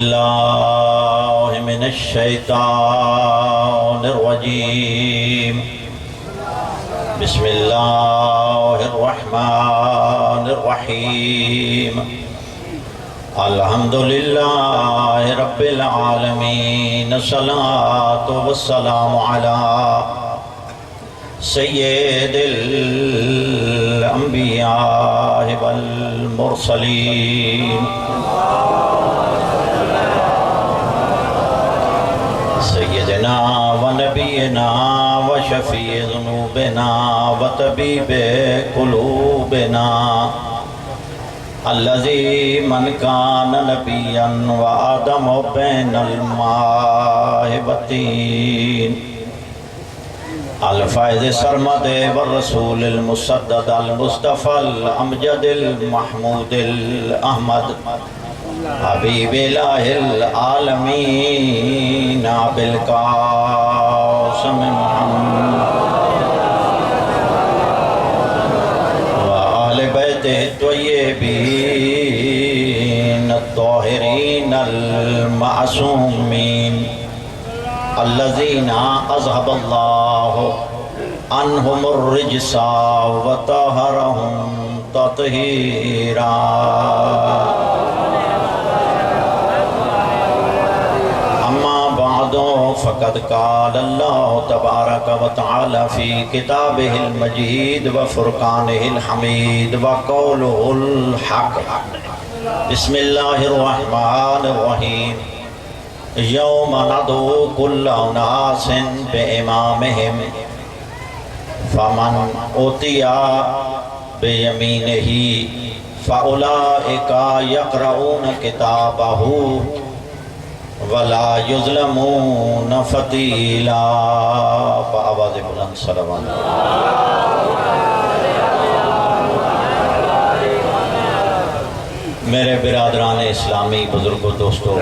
الله من الشيطان الرجيم. بسم الله الرحمن الرحيم. الحمد لله رب العالمين. الصلاة والسلام على سید الانبیاء والمرسلین سیدنا و نبینا و شفیع ذنوبنا و طبیب قلوبنا الذی من کان نبیا و آدم بین الماء والطین الفائز سرمد والرسول المسدد المصطفى الامجد المحمود الاحمد حبیب الہ العالمین بالقاسم محمد وآل بیت الطیبین الطاہرین المعصومین الذین اذهب اللہ عنہم الرجس وطہرہم تطہیرا. اما بعد فقد قال اللہ تبارک وتعالی فی کتابہ المجید وفرقانہ الحمید وقولہ الحق. بسم اللہ الرحمن الرحیم. یوم ندعو کل اناس بامامہم فمن اوتی بیمینہ فاولئک یقرؤون کتابہ ولا یظلمون فتیلا. بآواز بلند صلوات. میرے برادران اسلامی، بزرگوں، دوستوں،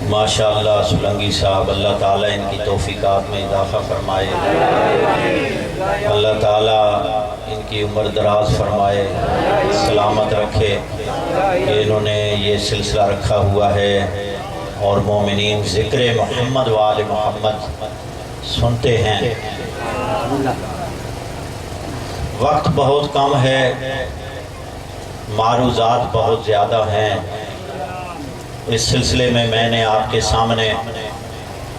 ماشاءاللہ سلنگی صاحب، اللہ تعالیٰ ان کی توفیقات میں اضافہ فرمائے، اللہ تعالیٰ ان کی عمر دراز فرمائے، سلامت رکھے کہ انہوں نے یہ سلسلہ رکھا ہوا ہے اور مومنین ذکر محمد و آل محمد سنتے ہیں. وقت بہت کم ہے، معروضات بہت زیادہ ہیں. اس سلسلے میں نے آپ کے سامنے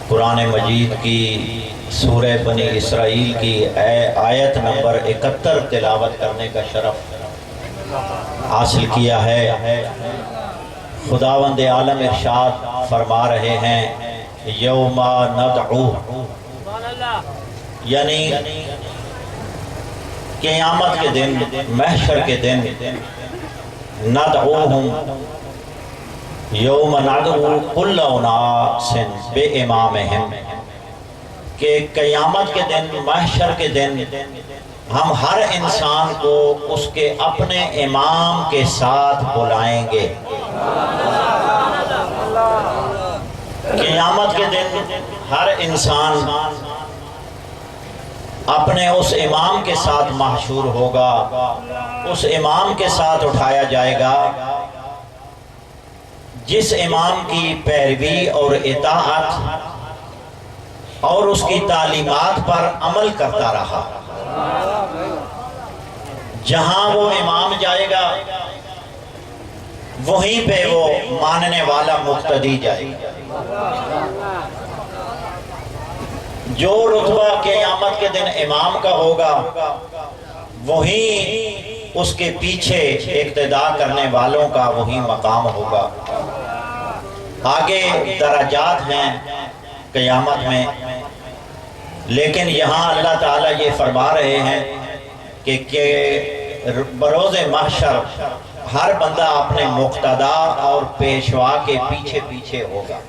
قرآن مجید کی سورہ بنی اسرائیل کی آیت نمبر 71 تلاوت کرنے کا شرف حاصل کیا ہے. خداوند عالم ارشاد فرما رہے ہیں یوم ندعو، یعنی قیامت کے دن، محشر کے دن، ندعوہم یوم ندعو کل اناس بامامہم، کہ قیامت کے دن، محشر کے دن ہم ہر انسان کو اس کے اپنے امام کے ساتھ بلائیں گے. قیامت کے دن ہر انسان اپنے اس امام کے ساتھ محشور ہوگا، اس امام کے ساتھ اٹھایا جائے گا جس امام کی پیروی اور اطاعت اور اس کی تعلیمات پر عمل کرتا رہا. جہاں وہ امام جائے گا وہیں پہ وہ ماننے والا مقتدی جائے گا. جو رتبہ قیامت کے دن امام کا ہوگا وہیں اس کے پیچھے اقتداء کرنے والوں کا وہیں مقام ہوگا. آگے درجات ہیں قیامت میں، لیکن یہاں اللہ تعالیٰ یہ فرما رہے ہیں کہ بروز محشر ہر بندہ اپنے مقتدا اور پیشوا کے پیچھے پیچھے ہوگا.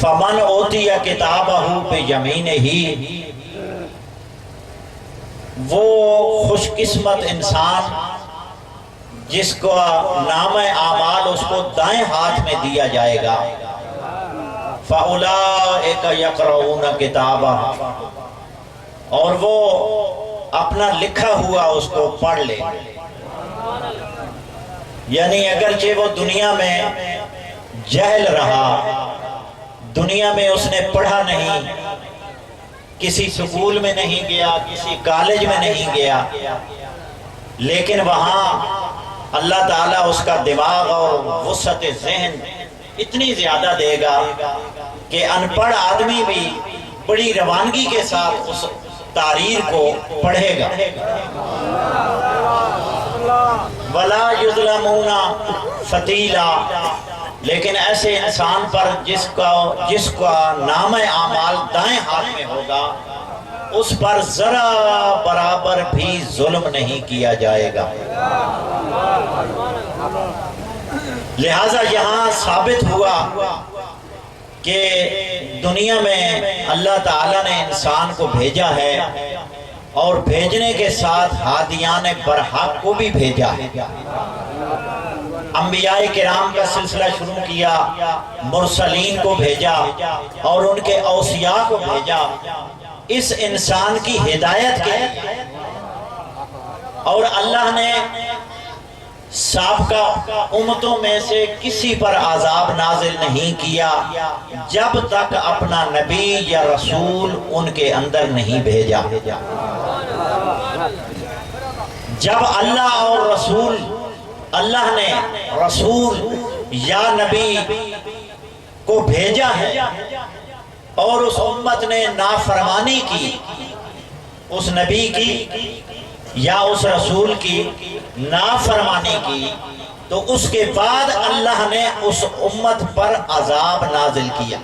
فمن اوتی کتابہ بیمینہ، وہ خوش قسمت انسان جس کو نام اعمال اس کو دائیں ہاتھ میں دیا جائے گا. فَأُولَئِكَ يَقْرَؤُونَ كِتَابَهُ، اور وہ اپنا لکھا ہوا اس کو پڑھ لیں. یعنی اگرچہ وہ دنیا میں جہل رہا، دنیا میں اس نے پڑھا نہیں، کسی سکول میں نہیں گیا، کسی کالج میں نہیں گیا، لیکن وہاں اللہ تعالیٰ اس کا دماغ اور وسعت ذہن اتنی زیادہ دے گا کہ ان پڑھ آدمی بھی بڑی روانگی کے ساتھ اس تحریر کو پڑھے گا۔ وَلَا يُظْلَمُونَ فَتِيلًا، لیکن ایسے انسان پر جس کا نام اعمال دائیں ہاتھ میں ہوگا، اس پر ذرا برابر بھی ظلم نہیں کیا جائے گا۔ لہٰذا یہاں ثابت ہوا کہ دنیا میں اللہ تعالیٰ نے انسان کو بھیجا ہے، اور بھیجنے کے ساتھ ہادیان برحق کو بھی بھیجا ہے۔ انبیاء کرام کا سلسلہ شروع کیا، مرسلین کو بھیجا اور ان کے اوصیاء کو بھیجا اس انسان کی ہدایت کے لیے، اور اللہ نے سابقہ امتوں میں سے کسی پر عذاب نازل نہیں کیا جب تک اپنا نبی یا رسول ان کے اندر نہیں بھیجا۔ جب اللہ اور رسول، اللہ نے رسول یا نبی کو بھیجا ہے اور اس امت نے نافرمانی کی، اس نبی کی یا اس رسول کی نافرمانی کی، تو اس کے بعد اللہ نے اس امت پر عذاب نازل کیا۔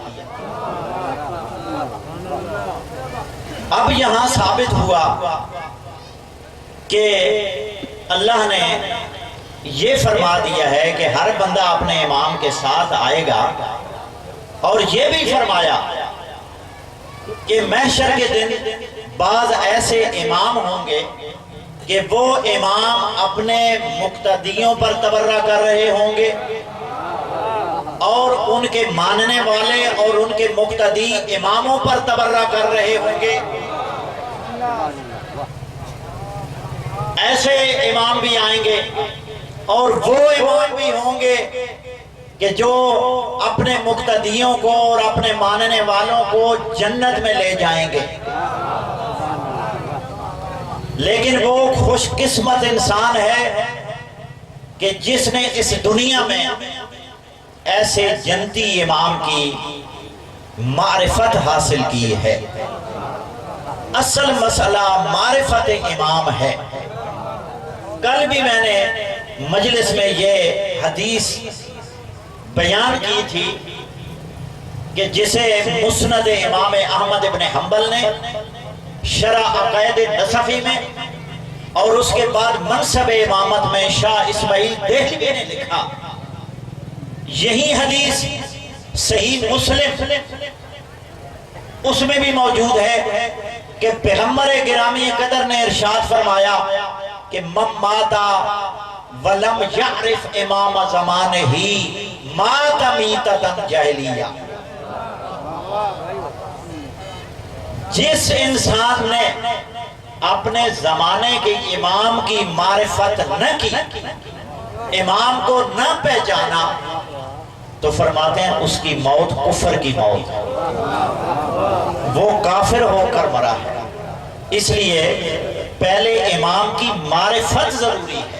اب یہاں ثابت ہوا کہ اللہ نے یہ فرما دیا ہے کہ ہر بندہ اپنے امام کے ساتھ آئے گا، اور یہ بھی فرمایا کہ محشر کے دن بعض ایسے امام ہوں گے کہ وہ امام اپنے مقتدیوں پر تبرہ کر رہے ہوں گے، اور ان کے ماننے والے اور ان کے مقتدی اماموں پر تبرہ کر رہے ہوں گے۔ ایسے امام بھی آئیں گے، اور وہ امام بھی ہوں گے کہ جو اپنے مقتدیوں کو اور اپنے ماننے والوں کو جنت میں لے جائیں گے، لیکن وہ خوش قسمت انسان ہے کہ جس نے اس دنیا میں ایسے جنتی امام کی معرفت حاصل کی ہے۔ اصل مسئلہ معرفت امام ہے۔ کل بھی میں نے مجلس میں یہ حدیث بیان کی تھی کہ جسے مسند امام احمد بن حنبل نے شرح عقائد نصفی میں اور اس کے بعد منصب امامت میں شاہ اسماعیل دہلوی نے لکھا، یہی حدیث صحیح مسلم اس میں بھی موجود ہے کہ پیغمبر گرامی قدر نے ارشاد فرمایا کہ من ماتا ولم یعرف امام زمانہ ہی مات میتۃ جاہلیہ۔ جس انسان نے اپنے زمانے کے امام کی معرفت نہ کی، امام کو نہ پہچانا، تو فرماتے ہیں اس کی موت کفر کی موت، وہ کافر ہو کر مرا ہے۔ اس لیے پہلے امام کی معرفت ضروری ہے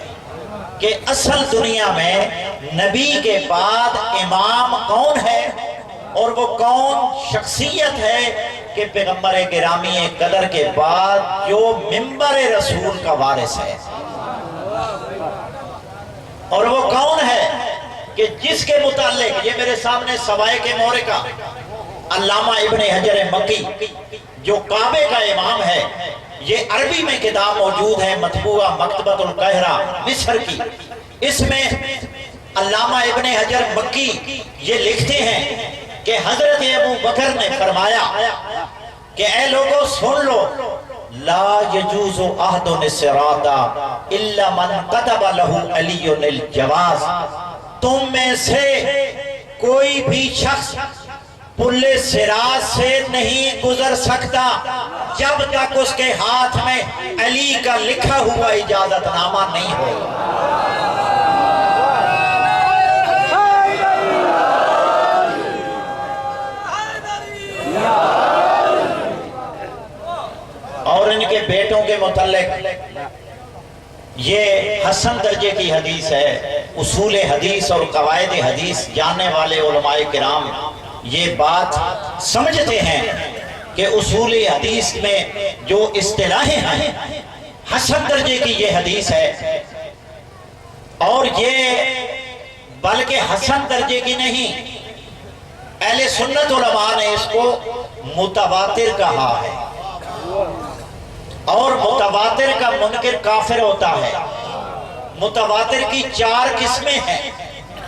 کہ اصل دنیا میں نبی کے بعد امام کون ہے، اور وہ کون شخصیت ہے کہ پیغمبر گرامی قدر کے بعد جو منبر رسول کا وارث ہے، اور وہ کون ہے کہ جس کے متعلق یہ میرے سامنے سوائق مورکہ علامہ ابن حجر مکی جو کعبے کا امام ہے، یہ عربی میں کتاب موجود ہے مطبوعہ مکتبۃ القاہرہ مصر کی، اس میں علامہ ابن حجر مکی یہ لکھتے ہیں کہ حضرت ابو بکر نے فرمایا کہ اے لوگوں سن لو، لا یجوز احد الصراط الا من كتب له علی الجواز، تم میں سے کوئی بھی شخص پل صراط سے نہیں گزر سکتا جب تک اس کے ہاتھ میں علی کا لکھا ہوا اجازت نامہ نہیں ہو۔ متعلق یہ حسن درجے کی حدیث ہے۔ اصول حدیث اور قواعد حدیث جاننے والے علماء کرام یہ بات سمجھتے ہیں کہ اصول حدیث میں جو اصطلاحیں ہیں حسن درجے کی یہ حدیث ہے، اور یہ بلکہ حسن درجے کی نہیں، اہل سنت علماء نے اس کو متواتر کہا ہے، اور متواتر کا منکر کافر ہوتا ہے۔ متواتر کی 4 قسمیں ہیں،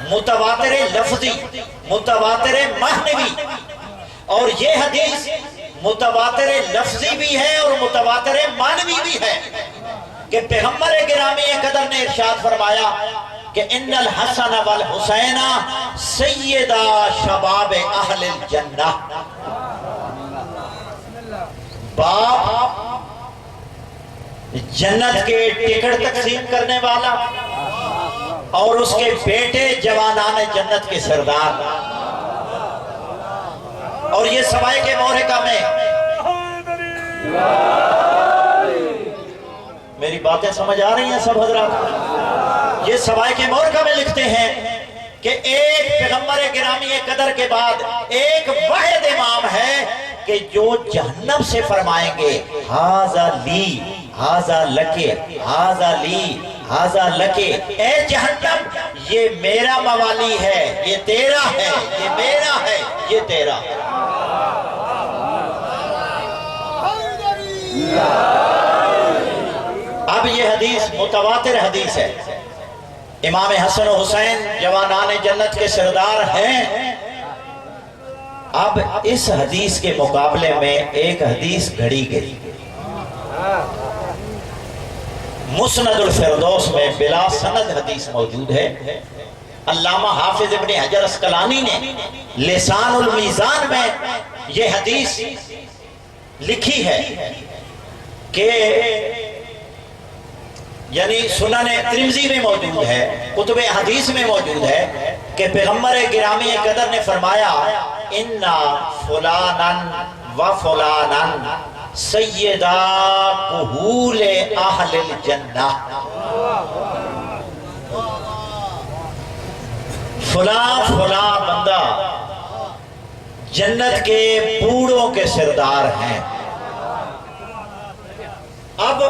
متواتر لفظی، متواتر معنوی، اور یہ حدیث متواتر لفظی بھی ہے اور متواتر معنوی بھی ہے کہ پیغمبر گرامی قدر نے ارشاد فرمایا کہ ان الحسن والحسین سیدہ شباب اہل الجنہ، باپ جنت کے ٹکٹ تقسیم کرنے والا اور اس کے بیٹے جوانان جنت کے سردار، اور یہ سوائے کے محرقہ میں میری باتیں سمجھ آ رہی ہیں سب حضرات؟ یہ سوائے کے محرقہ میں لکھتے ہیں کہ ایک پیغمبر گرامی قدر کے بعد ایک واحد امام ہے کہ جو جہنم سے فرمائیں گے ہاذا لی ہاذا لکے ہاذا لی ہاذا لکے، اے جہنم یہ میرا موالی ہے، یہ تیرا ہے، یہ میرا ہے، یہ تیرا ہے۔ اب یہ حدیث متواتر حدیث ہے، امام حسن و حسین جوانان جنت کے سردار ہیں۔ اب اس حدیث کے مقابلے میں ایک حدیث گھڑی گئی، مسند الفردوس میں بلا سند حدیث موجود ہے۔ علامہ حافظ ابن حجر اسقلانی نے لسان المیزان میں یہ حدیث لکھی ہے کہ یعنی سنن ترمذی میں موجود ہے، کتب حدیث میں موجود ہے کہ پیغمبر گرامی قدر نے فرمایا اِنَّا فُلَانًا وَفُلَانًا سیدہ قہول اہل الجنہ، فلاں فلاں بندہ جنت کے بوڑھوں کے سردار ہیں۔ اب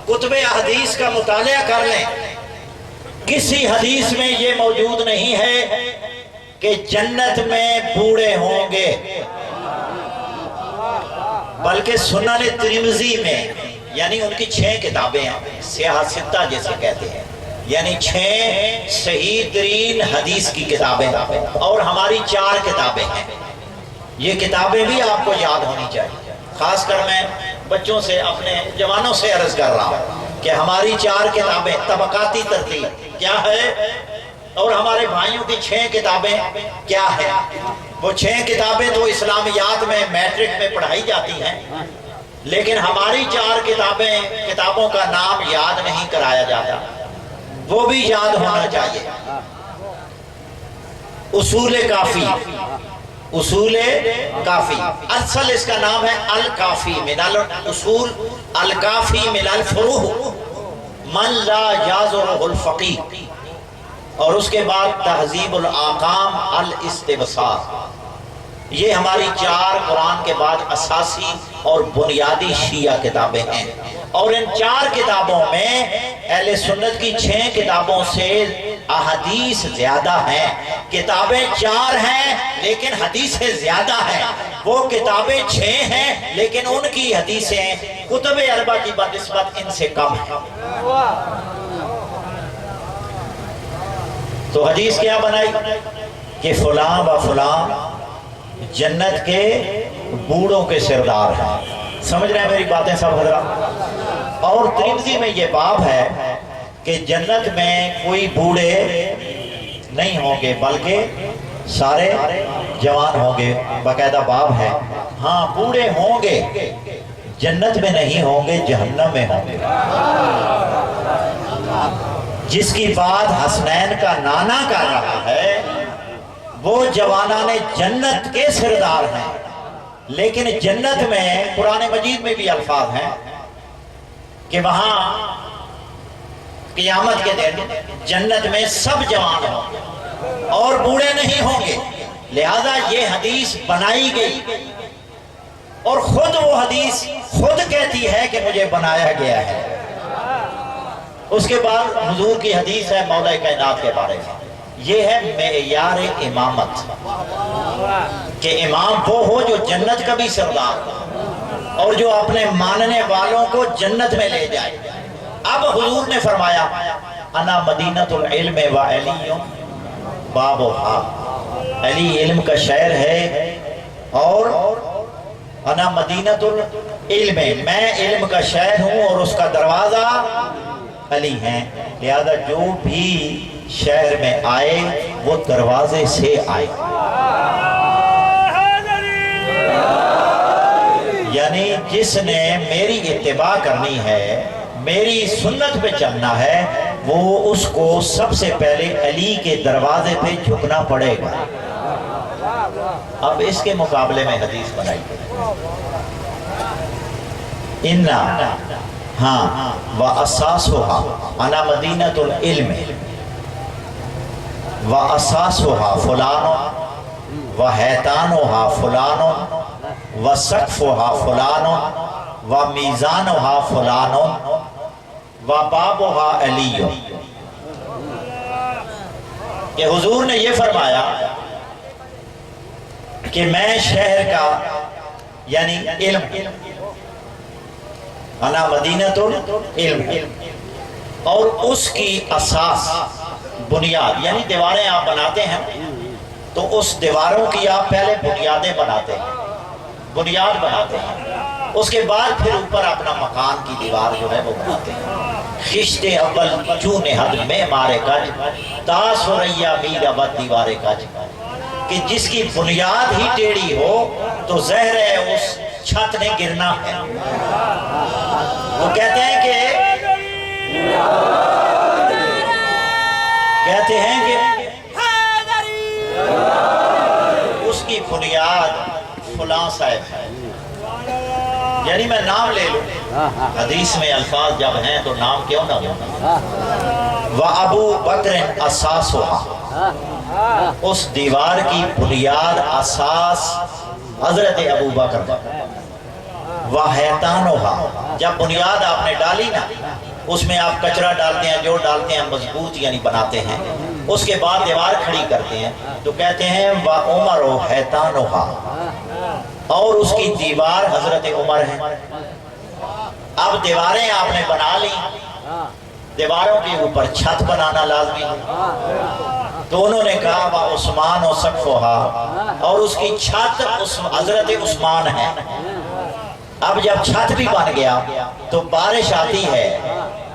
کتب حدیث کا مطالعہ کر لیں، کسی حدیث میں یہ موجود نہیں ہے کہ جنت میں بوڑھے ہوں گے، بلکہ سنن ترمذی میں یعنی ان کی 6 کتابیں ہیں، سیاہ ستہ جیسے کہتے ہیں، یعنی 6 صحیح ترین حدیث کی کتابیں، اور ہماری 4 کتابیں ہیں۔ یہ کتابیں بھی آپ کو یاد ہونی چاہیے، خاص کر میں بچوں سے اپنے جوانوں سے عرض کر رہا ہوں کہ ہماری 4 کتابیں طبقاتی ترتیب کیا ہے، اور ہمارے بھائیوں کی 6 کتابیں کیا ہے۔ وہ 6 کتابیں تو اسلامیات میں میٹرک میں پڑھائی جاتی ہیں، لیکن ہماری 4 کتابوں کا نام یاد نہیں کرایا جاتا، وہ بھی یاد ہونا چاہیے۔ اصول کافی، اصول کافی، اصل اس کا نام ہے الکافی من الاصول، الکافی من الفروع من لا یازرہ الفقیہ، اور اس کے بعد تہذیب الاحکام الاستبصار۔ یہ ہماری 4 قرآن کے بعد اساسی اور بنیادی شیعہ کتابیں ہیں، اور ان 4 کتابوں میں اہل سنت کی 6 کتابوں سے احادیث زیادہ ہیں۔ کتابیں 4 ہیں لیکن حدیثیں زیادہ ہیں، وہ کتابیں 6 ہیں لیکن ان کی حدیثیں کتب اربع کی بنسبت ان سے کم ہیں۔ تو حدیث کیا بنائی کہ فلاں و فلاں جنت کے بوڑھوں کے سردار ہیں۔ سمجھ رہے ہیں میری باتیں سب حضرات؟ اور ترمذی میں یہ باب ہے کہ جنت میں کوئی بوڑھے نہیں ہوں گے بلکہ سارے جوان ہوں گے، باقاعدہ باب ہے۔ ہاں بوڑھے ہوں گے، جنت میں نہیں ہوں گے، جہنم میں ہوں گے۔ جس کی بات حسنین کا نانا کر رہا ہے وہ جوانان جنت کے سردار ہیں، لیکن جنت میں قرآن مجید میں بھی الفاظ ہیں کہ وہاں قیامت کے دن جنت میں سب جوان ہوں اور بوڑھے نہیں ہوں گے، لہذا یہ حدیث بنائی گئی اور خود وہ حدیث خود کہتی ہے کہ مجھے بنایا گیا ہے۔ اس کے بعد حضور کی حدیث ہے مولا کائنات کے بارے میں، یہ ہے معیار امامت کہ امام وہ ہو جو جنت کا بھی سردار ہو اور جو اپنے ماننے والوں کو جنت میں لے جائے۔ اب حضور نے فرمایا انا مدینۃ العلم و علی بابھا، علی علم کا شہر ہے اور انا مدینۃ العلم، میں علم کا شہر ہوں اور اس کا دروازہ علی ہے، لہذا جو بھی شہر میں آئے وہ دروازے سے آئے، یعنی جس نے میری اتباع کرنی ہے، میری سنت پہ چلنا ہے، وہ اس کو سب سے پہلے علی کے دروازے پہ جھکنا پڑے گا۔ اب اس کے مقابلے میں حدیث بنائی اِنَّا ہاں وَأَسَاسُهَا أَنَا مَدِينَةُ الْعِلْمِ وَأَسَاسُهَا فُلَانٌ وَحَيْتَانُهَا فُلَانٌ وَسَقْفُهَا فُلَانٌ وَمِيزَانُهَا فُلَانٌ وَبَابُهَا عَلِيٌّ۔ کہ حضور نے یہ فرمایا کہ میں شہر کا یعنی علم، انا مدینۃ العلم، اور اس کی اساس بنیاد یعنی دیواریں آپ بناتے ہیں تو اس دیواروں کی آپ پہلے بنیادیں بناتے ہیں، بنیاد بناتے ہیں، اس کے بعد پھر اوپر اپنا مکان کی دیوار جو ہے وہ بناتے ہیں۔ خشت اول چون حد میں مارے کج تا سریا میر ابد دیوارے کج، کہ جس کی بنیاد ہی ٹیڑھی ہو تو زہر ہے اس چھت نے گرنا ہے۔ وہ کہتے ہیں کہ اس کی بنیاد فلاں صاحب ہے، یعنی میں نام لے لوں، حدیث میں الفاظ جب ہیں تو نام کیوں نہ ہو۔ وَأَبُو بَكْرٍ أَسَاسُهَا، اس دیوار کی بنیاد اساس حضرت ابو بکر۔ وَحَيْتَانُهَا، جب بنیاد آپ نے ڈالی نا، اس میں آپ کچرا ڈالتے ہیں، جو ڈالتے ہیں مضبوط یعنی بناتے ہیں، اس کے بعد دیوار کھڑی کرتے ہیں تو کہتے ہیں وَعُمَرُ حَيْتَانُهَا، اور اس کی دیوار حضرت عمر ہے۔ اب دیواریں آپ نے بنا لی، دیواروں کے اوپر چھت بنانا لازمی ہے، تو انہوں نے کہا وَعُثْمَانُ سَقْفُهَا، اور اس کی چھت حضرت عثمان ہے۔ اب جب چھت بھی بن گیا تو بارش آتی ہے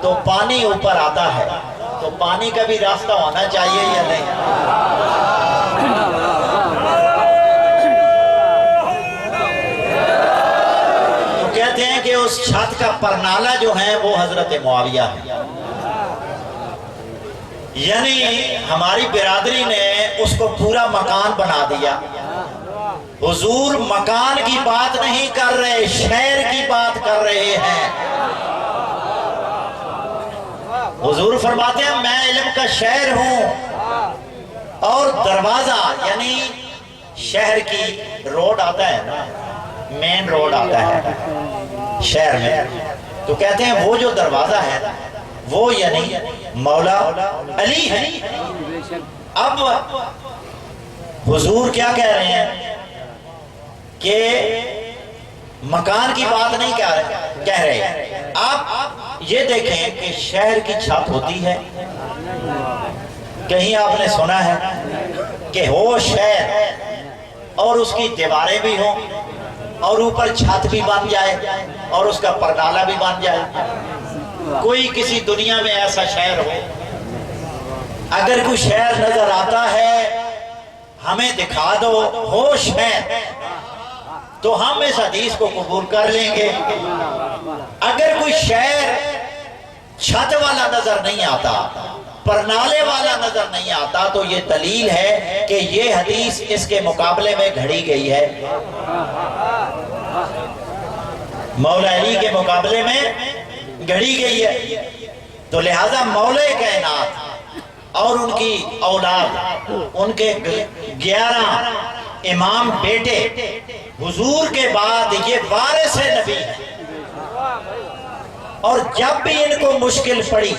تو پانی اوپر آتا ہے، تو پانی کا بھی راستہ ہونا چاہیے یا نہیں؟ تو کہتے ہیں کہ اس چھت کا پرنالہ جو ہے وہ حضرت معاویہ ہے، یعنی ہماری برادری نے اس کو پورا مکان بنا دیا۔ حضور مکان کی بات نہیں کر رہے، شہر کی بات کر رہے ہیں۔ حضور فرماتے ہیں میں علم کا شہر ہوں، اور دروازہ یعنی شہر کی روڈ آتا ہے نا، مین روڈ آتا ہے شہر میں، تو کہتے ہیں وہ جو دروازہ ہے وہ یعنی مولا علی ہے۔ اب حضور کیا کہہ رہے ہیں کہ مکان کی بات نہیں کہہ رہے، آپ یہ دیکھیں کہ شہر کی چھت ہوتی ہے، کہیں آپ نے سنا ہے کہ ہو شہر اور اس کی دیواریں بھی ہوں اور اوپر چھت بھی بن جائے اور اس کا پرنالہ بھی بن جائے؟ کوئی کسی دنیا میں ایسا شہر ہو؟ اگر کوئی شہر نظر آتا ہے ہمیں دکھا دو ہو شہر، تو ہم اس حدیث کو قبول کر لیں گے۔ اگر کوئی شہر چھت والا نظر نہیں آتا، پرنالے والا نظر نہیں آتا، تو یہ دلیل ہے کہ یہ حدیث اس کے مقابلے میں گھڑی گئی ہے، مولا علی کے مقابلے میں گھڑی گئی ہے، تو لہذا مولا کائنات اور ان کی اولاد، ان کے 11 امام بیٹے حضور کے بعد یہ وارث نبی ہیں، اور جب بھی ان کو مشکل پڑی،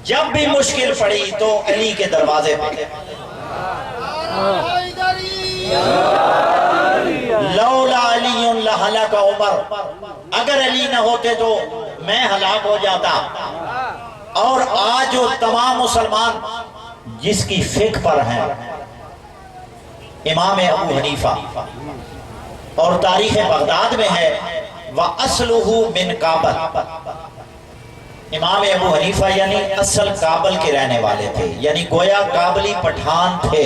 جب بھی مشکل پڑی تو علی کے دروازے پہ لولا علی لہلک عمر، اگر علی نہ ہوتے تو میں ہلاک ہو جاتا۔ اور آج جو تمام مسلمان جس کی فکر پر ہیں، امام ابو حنیفہ، اور تاریخ بغداد میں ہے وَأَصْلُهُ مِنْ کابل، امام ابو حنیفہ یعنی اصل کابل کے رہنے والے تھے، یعنی گویا کابلی پٹھان تھے۔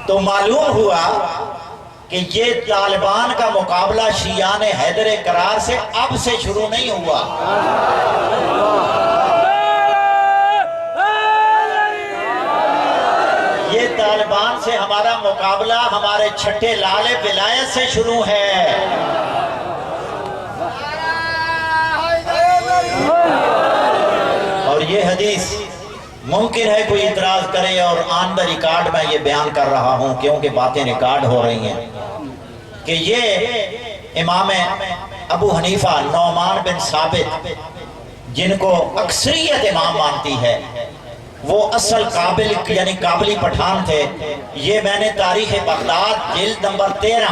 تو معلوم ہوا کہ یہ طالبان کا مقابلہ شیعان حیدر کرار سے اب سے شروع نہیں ہوا، یہ طالبان سے ہمارا مقابلہ ہمارے چھٹے لال ولایت سے شروع ہے۔ اور یہ حدیث ممکن ہے کوئی اعتراض کرے، اور آن دا ریکارڈ میں یہ بیان کر رہا ہوں کیونکہ باتیں ریکارڈ ہو رہی ہیں، کہ یہ امام ابو حنیفہ نعمان بن ثابت جن کو اکثریت امام مانتی ہے، وہ اصل قابل یعنی قابلی پٹھان تھے۔ یہ میں نے تاریخ بغداد جلد نمبر 13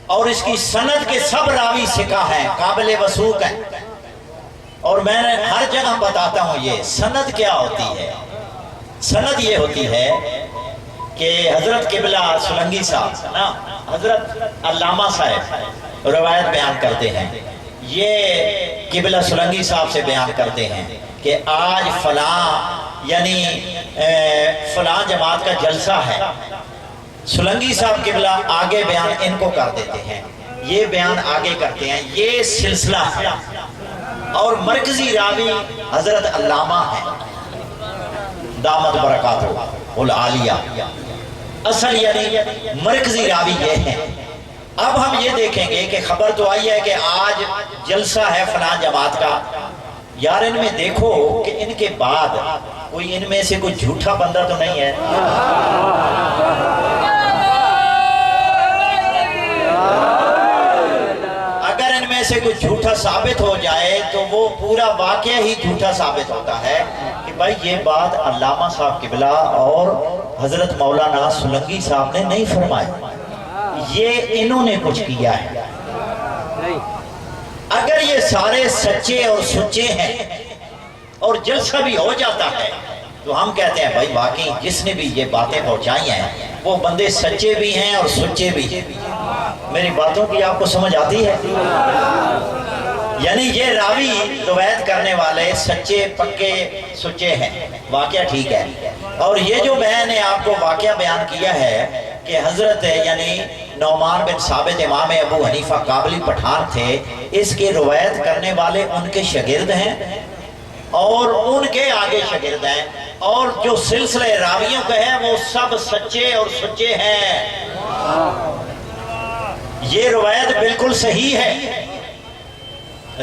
اور اس کی سند کے سب راوی ثقہ ہیں، قابل وثوق ہیں، اور میں نے ہر جگہ بتاتا ہوں یہ سند کیا ہوتی ہے۔ سند یہ ہوتی ہے کہ حضرت قبلہ سلنگی صاحب نا، حضرت علامہ صاحب روایت بیان کرتے ہیں، یہ قبلہ سلنگی صاحب سے بیان کرتے ہیں کہ آج فلاں یعنی فلاں جماعت کا جلسہ ہے، سلنگی صاحب قبلہ آگے بیان ان کو کر دیتے ہیں، یہ بیان آگے کرتے ہیں، یہ سلسلہ ہے، اور مرکزی راوی حضرت علامہ ہیں دامت برکاتہ العالیہ، اصل یعنی مرکزی راوی یہ ہیں۔ اب ہم یہ دیکھیں گے کہ خبر تو آئی ہے کہ آج جلسہ ہے فلاں جماعت کا، یار ان میں دیکھو کہ ان کے بعد کوئی ان میں سے کوئی جھوٹا بندہ تو نہیں ہے۔ اگر ان میں سے کوئی جھوٹا ثابت ہو جائے تو وہ پورا واقعہ ہی جھوٹا ثابت ہوتا ہے کہ بھائی یہ بات علامہ صاحب قبلہ اور حضرت مولانا سلنگی صاحب نے نہیں فرمائی، یہ انہوں نے کچھ کیا ہے۔ اگر یہ سارے سچے اور سچے ہیں اور جلسہ بھی ہو جاتا ہے تو ہم کہتے ہیں بھائی واقعی جس نے بھی یہ باتیں پہنچائی ہیں وہ بندے سچے بھی ہیں اور سچے بھی ہیں۔ میری باتوں کی آپ کو سمجھ آتی ہے؟ یعنی یہ راوی روایت کرنے والے سچے پکے سچے ہیں، واقعہ ٹھیک ہے۔ اور یہ جو میں نے آپ کو واقعہ بیان کیا ہے کہ حضرت یعنی نعمان بن ثابت امام ابو حنیفہ قابلی پٹھان تھے، اس کے روایت کرنے والے ان کے شاگرد ہیں اور ان کے آگے شاگرد ہیں، اور جو سلسلہ راویوں کا ہے وہ سب سچے اور سچے ہیں۔ یہ روایت بالکل صحیح ہے،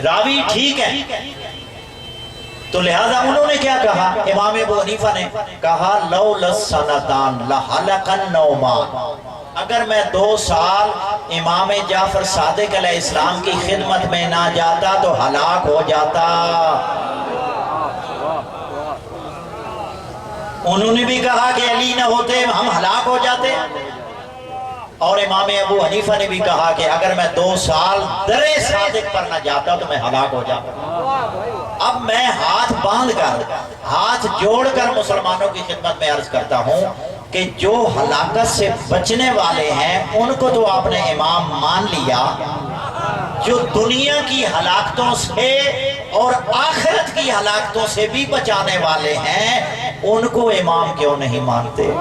راوی ٹھیک ہے۔ تو لہذا انہوں نے کیا کہا؟ امام ابو حنیفہ نے کہا لولا السنتان لحلق النعمان، اگر میں 2 سال امام جعفر صادق علیہ السلام کی خدمت میں نہ جاتا تو ہلاک ہو جاتا۔ انہوں نے بھی کہا کہ علی نہ ہوتے ہم ہلاک ہو جاتے، اور امام ابو حنیفہ نے بھی کہا کہ اگر میں 2 سال در صادق پر نہ جاتا تو میں ہلاک ہو جاتا۔ اب میں ہاتھ باندھ کر ہاتھ جوڑ کر مسلمانوں کی خدمت میں عرض کرتا ہوں کہ جو ہلاکت سے بچنے والے ہیں ان کو تو آپ نے امام مان لیا، جو دنیا کی ہلاکتوں سے اور آخرت کی ہلاکتوں سے بھی بچانے والے ہیں ان کو امام کیوں نہیں مانتے؟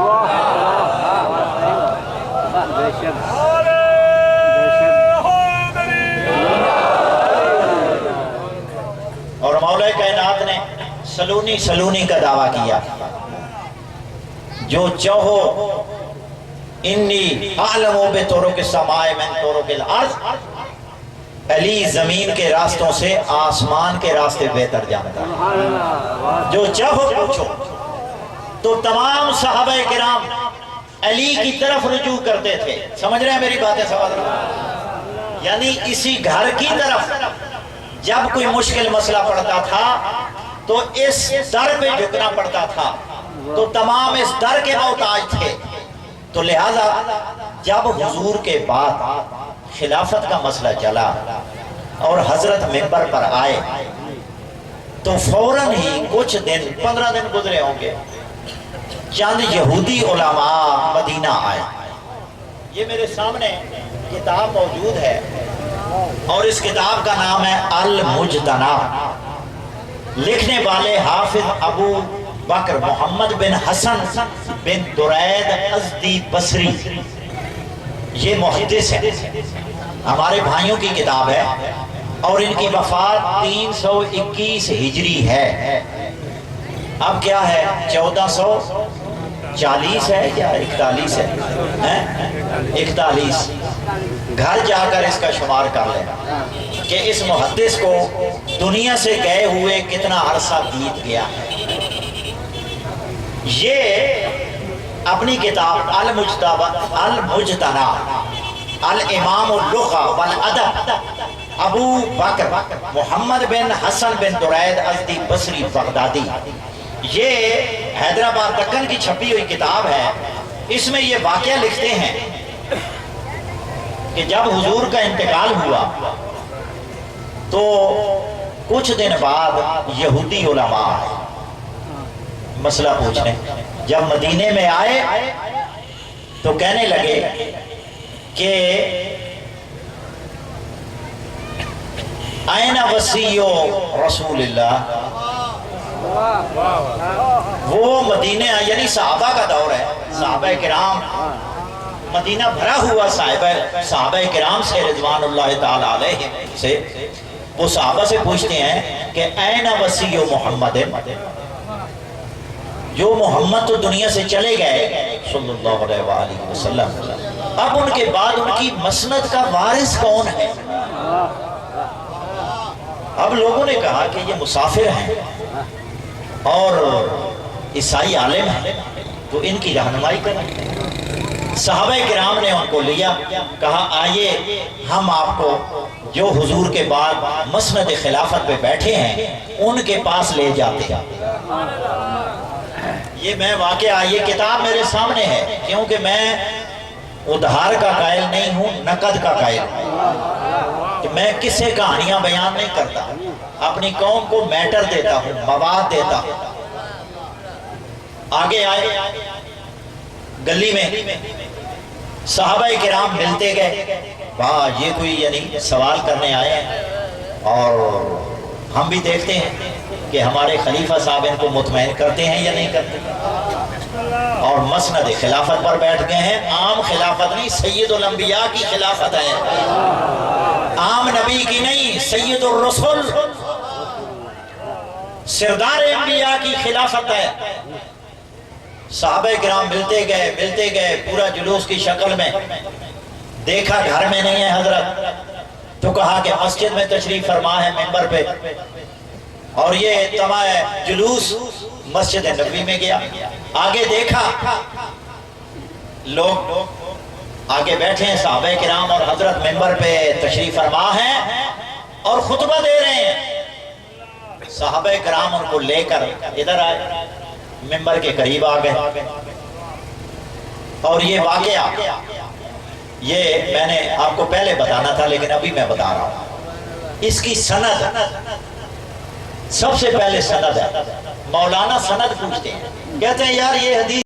اور مولا کائنات نے سلونی کا دعویٰ کیا، جو چاہو انی اعلم بطرق السماء من طرق الارض، علی زمین کے راستوں سے آسمان کے راستے بہتر جانتا ہے، جو چاہو پوچھو۔ تو تمام صحابہ کرام علی کی طرف رجوع کرتے تھے، سمجھ رہے ہیں میری باتیں؟ سمجھ رہے ہیں؟ یعنی اسی گھر کی طرف جب کوئی مشکل مسئلہ پڑتا تھا تو اس در پہ جھکنا پڑتا تھا، تو تمام اس در کے محتاج تھے۔ تو لہذا جب حضور کے بعد خلافت کا مسئلہ چلا اور حضرت منبر پر آئے تو فوراً ہی کچھ دن 15 دن گزرے ہوں گے، چند یہودی علماء مدینہ آئے۔ یہ میرے سامنے کتاب موجود ہے اور اس کتاب کا نام ہے المجتنی، لکھنے والے حافظ ابو بکر محمد بن حسن بن درید ازدی بصری، یہ محدث ہے، ہمارے بھائیوں کی کتاب ہے اور ان کی وفات 321 ہجری ہے۔ اب کیا ہے، 1440 ہے یا 41 ہے؟ 41۔ گھر جا کر اس کا شمار کر لیں کہ اس محدث کو دنیا سے گئے ہوئے کتنا عرصہ بیت گیا ہے۔ یہ اپنی کتاب المجتنی الامام اللغہ والادب ابو بکر محمد بن حسن بن درید ازدی بصری بغدادی، یہ حیدرآباد دکن کی چھپی ہوئی کتاب ہے۔ اس میں یہ واقعہ لکھتے ہیں کہ جب حضور کا انتقال ہوا تو کچھ دن بعد یہودی علماء آئے مسئلہ پوچھنے۔ جب مدینے میں آئے تو کہنے لگے کہ آئین وسیع رسول اللہ، وہ مدینے یعنی صحابہ کا دور ہے، صحابہ کرام مدینہ بھرا ہوا صحابہ کرام سے رضوان اللہ تعالی علیہ سے، وہ صحابہ سے پوچھتے ہیں کہ آئین وسیع محمد، جو محمد تو دنیا سے چلے گئے صلی اللہ علیہ وآلہ وسلم، اب ان کے بعد ان کی مسند کا وارث کون ہے؟ اب لوگوں نے کہا کہ یہ مسافر ہیں اور عیسائی عالم ہیں، تو ان کی رہنمائی کریں۔ صحابہ کرام نے ان کو لیا، کہا آئیے ہم آپ کو جو حضور کے بعد مسند خلافت پہ بیٹھے ہیں ان کے پاس لے جاتے ہیں۔ یہ میں واقعہ، یہ کتاب میرے سامنے ہے، کیونکہ میں ادھار کا قائل نہیں ہوں، نقد کا قائل ہوں، کہ میں کسے کہانیاں بیان نہیں کرتا، اپنی قوم کو میٹر دیتا ہوں، مواد دیتا ہوں۔ آگے آئے گلی میں صحابہ کرام ملتے گئے، وہاں یہ کوئی یعنی سوال کرنے آئے ہیں اور ہم بھی دیکھتے ہیں کہ ہمارے خلیفہ صاحب ان کو مطمئن کرتے ہیں یا نہیں کرتے، اور مسند خلافت پر بیٹھ گئے ہیں۔ عام خلافت نہیں، سید الانبیاء کی خلافت ہے، عام نبی کی نہیں، سید الرسول سردار انبیاء کی خلافت ہے۔ صحابہ کرام ملتے گئے پورا جلوس کی شکل میں، دیکھا گھر میں نہیں ہے حضرت، تو کہا کہ مسجد میں تشریف فرما ہے منبر پہ، اور یہ تمام جلوس مسجد نبوی میں گیا۔ آگے دیکھا لوگ آگے بیٹھے ہیں صحابہ کرام اور حضرت منبر پہ تشریف فرما ہیں اور خطبہ دے رہے ہیں۔ صحابہ کرام ان کو لے کر ادھر آئے، منبر کے قریب آ گئے، اور یہ واقعہ یہ میں نے آپ کو پہلے بتانا تھا لیکن ابھی میں بتا رہا ہوں۔ اس کی سند سب سے پہلے سند ہے، مولانا سند پوچھتے ہیں، کہتے ہیں یار یہ حدیث